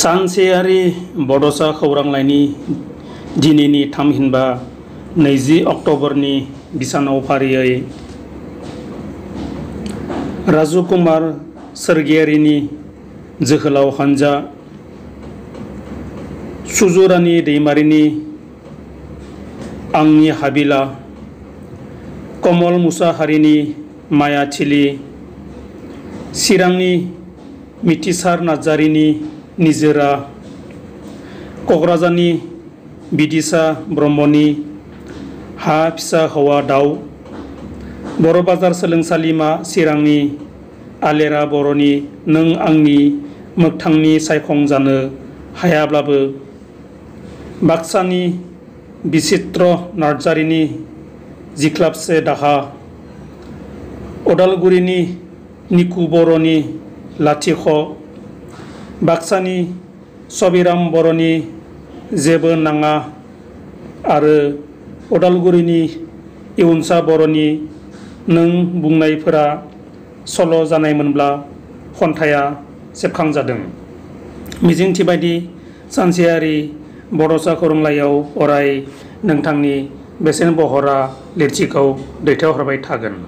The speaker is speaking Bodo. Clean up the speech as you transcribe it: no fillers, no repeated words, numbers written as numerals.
सानसेयारि बड'स खौरांलाइनि दिनैनि थामहिनबा 20 अक्ट'बरनि बिसानाव फारियै राजुकुमार सोरगियारिनि जोहोलाव हानजा, सुजुरानि दैमारिनि आंनि हाबिला, कमल मुसाहारिनि मायाथिलि, चिरांनि मिथिसार नार्जारिनि निजोरा, क'क्राझारनि बिदिसा ब्रह्मनि हा फिसा हौवा दाउ, बर' बाजार सोलोंसालिमा चिरांनि आलेरा बर'नि नों आंनि मोगथांनि सायखं जानो हायाब्लाबो, बाक्सानि बिचित्र नार्जारिनि जिख्लाबसे दाहा, अदालगुरिनि निकु बर'नि लाथिख', बाक्सानि सबिराम बर'नि जेबो नाङा आरो अदालगुरिनि इउनसा बर'नि नों बुंनायफोरा सल' जानायमोनब्ला खन्थाइया सेबखांजादों। मिजिंथिबायदि सानसेयारि बड'स खौरांलाइयाव अराय नोंथांनि बेसेन बहरा लिरथिखौ दैथायहरबाय थागोन।